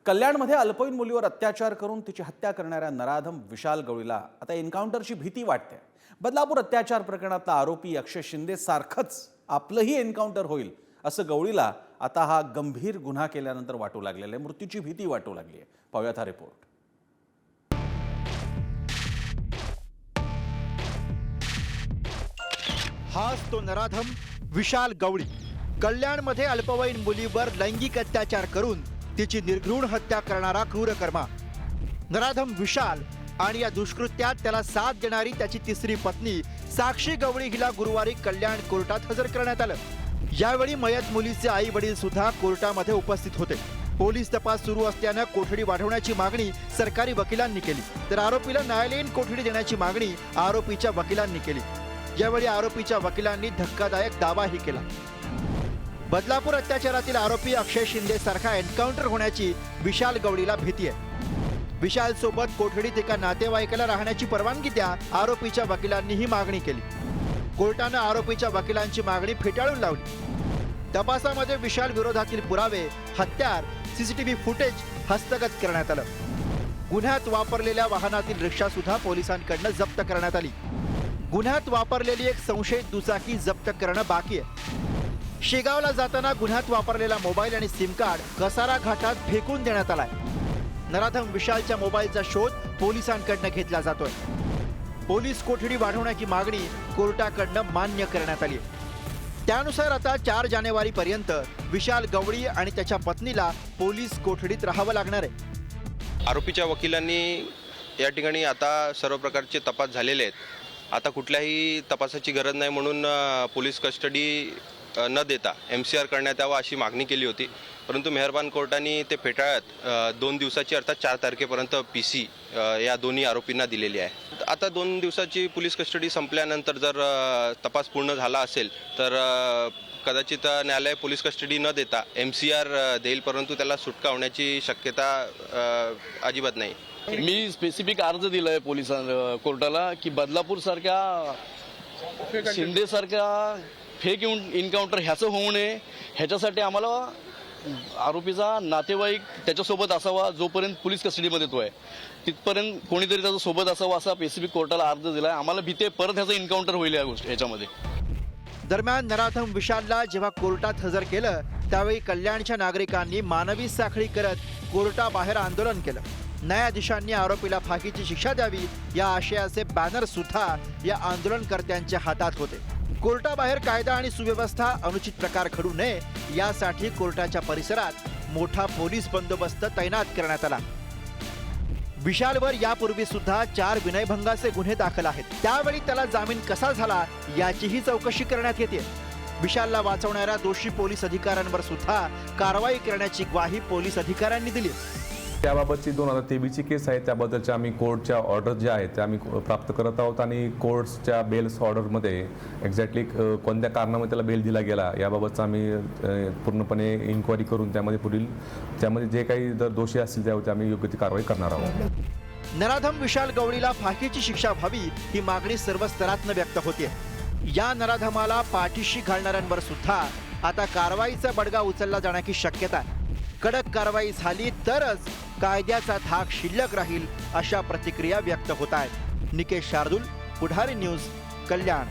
कल्याणमध्ये अल्पवयीन मुलीवर अत्याचार करून तिची हत्या करणाऱ्या नराधम विशाल गवळीला आता एन्काउंटरची भीती वाटते। बदलापूर अत्याचार प्रकरणातला आरोपी अक्षय शिंदे सारखंच आपलंही एन्काउंटर होईल असं गवळीला आता हा गंभीर गुन्हा केल्यानंतर वाटू लागलेला आहे। मृत्यूची भीती वाटू लागली आहे। पाहूयात हा रिपोर्ट। हाच तो नराधम विशाल गवळी कल्याणमध्ये अल्पवयीन मुलीवर लैंगिक अत्याचार करून तिची निर्घृण हत्या करणारा क्रूरकर्मा नराधम विशाल आणि या दुष्कृत्यात त्याला साथ देणारी त्याची तिसरी पत्नी साक्षी गवळी हिला गुरुवारी कल्याण कोर्टात हजर करण्यात आलं। यावेळी मयत मुलीचे आई वडील सुद्धा कोर्टामध्ये उपस्थित होते। पोलीस तपास सुरू असल्याने कोठडी वाढवण्याची मागणी सरकारी वकिलांनी केली, तर आरोपीला न्यायालयीन कोठडी देण्याची मागणी आरोपीच्या वकिलांनी केली। यावेळी आरोपीच्या वकिलांनी धक्कादायक दावाही केला। बदलापूर अत्याचारातील आरोपी अक्षय शिंदे सारखा एन्काउंटर होण्याची विशाल गवळीला भीती आहे। विशाल सोबत कोठडीत एका नातेवाईकाला राहण्याची परवानगी द्या, आरोपीच्या वकिलांनी ही मागणी केली। कोर्टाने आरोपीच्या वकिलांची मागणी फेटाळून लावली। तपासामध्ये विशाल विरोधातील पुरावे, हत्यार, सीसीटीव्ही फुटेज हस्तगत करण्यात आलं। गुन्ह्यात वापरलेल्या वाहनातील रिक्षा सुद्धा पोलिसांकडून जप्त करण्यात आली। गुन्ह्यात वापरलेली एक संशयित दुचाकी जप्त करणं बाकी आहे। शेगावला जाताना गुन्ह्यात वापरलेला मोबाईल आणि सिम कार्ड कसारा घाटात फेकून देण्यात आलाय। नराधम विशालच्या मोबाईलचा शोध पोलिसांकडून घेतला जातोय। पोलीस कोठडी वाढवण्याची मागणी कोर्टाकडून मान्य करण्यात आली। त्यानुसार आता 4 जानेवारीपर्यंत विशाल गवळी आणि त्याच्या पत्नीला पोलीस कोठडीत राहावं लागणार आहे। आरोपीच्या वकिलांनी या ठिकाणी आता सर्व प्रकारचे तपास झालेले आहेत। आता कुठल्याही तपासाची गरज नाही म्हणून पोलीस कस्टडी न देता MCR करण्यात यावा अशी मागणी केली होती, परंतु मेहरबान कोर्टाने ते फेटाळत 2 दिवसाची अर्थात 4 तारखेपर्यंत PC या दोन्ही आरोपींना दिलेली आहे। आता 2 दिवसाची पोलीस कस्टडी संपल्यानंतर जर तपास पूर्ण झाला असेल तर कदाचित न्यायालय पोलीस कस्टडी न देता MCR देईल, परंतु त्याला सुटका होण्याची शक्यता अजिबात नाही। मी स्पेसिफिक अर्ज दिलाय कोर्टाला की बदलापूर सारख्या शिंदे सारख्या फेक एन्काउंटर ह्याचं होऊ नये, ह्याच्यासाठी आम्हाला आरोपीचा नातेवाईक त्याच्यासोबत असावा। जोपर्यंत पोलीस कस्टडीमध्ये तो आहे तिथपर्यंत कोणीतरी त्याच्या सोबत असावा असा स्पेसिफिक कोर्टाला अर्ज दिलाय। आम्हाला भीती आहे परत ह्याचं एन्काउंटर होईल या गोष्टी ह्याच्यामध्ये। दरम्यान नराधम विशालला जेव्हा कोर्टात हजर केलं त्यावेळी कल्याणच्या नागरिकांनी मानवी साखळी करत कोर्टाबाहेर आंदोलन केलं। न्यायाधीशांनी आरोपीला फाशीची शिक्षा द्यावी या आशयाचे बॅनर सुद्धा या आंदोलनकर्त्यांच्या हातात होते। कोर्टाबाहेर कायदा आणि सुव्यवस्था, अनुचित प्रकार घडू नये यासाठी कोर्टाच्या परिसरात मोठा पोलीस बंदोबस्त तैनात करण्यात आला। विशालवर यापूर्वी सुद्धा 4 विनयभंगाचे गुन्हे दाखल आहेत। त्यावेळी त्याला जामीन कसा झाला याचीही चौकशी करण्यात येते। विशालला वाचवणाऱ्या दोषी पोलीस अधिकाऱ्यांवर सुद्धा कारवाई करण्याची ग्वाही पोलीस अधिकाऱ्यांनी दिली। त्याबाबतची 2023ची केस आहे, त्याबद्दलच्या आम्ही कोर्टच्या ऑर्डर ज्या आहेत त्या आम्ही प्राप्त करत आहोत आणि कोर्ट्सच्या बेल्स ऑर्डरमध्ये एक्झॅक्टली कोणत्या कारणामुळे त्याला बेल दिला गेला याबाबतचा आम्ही पूर्णपणे इन्क्वायरी करून त्यामध्ये जे काही जर दोषी असतील त्यावरती आम्ही योग्य ती कारवाई करणार आहोत। नराधम विशाल गवळीला फाशीची शिक्षा व्हावी ही मागणी सर्व स्तरातून व्यक्त होते। या नराधमाला पाठीशी घालणाऱ्यांवर सुद्धा आता कारवाईचा बडगा उचलला जाण्याची शक्यता आहे। कडक कारवाई झाली तरच कायद्याचा धाक शिल्लक राहील अशा प्रतिक्रिया व्यक्त होत आहेत। निकेश शार्दूल, पुढारी न्यूज, कल्याण।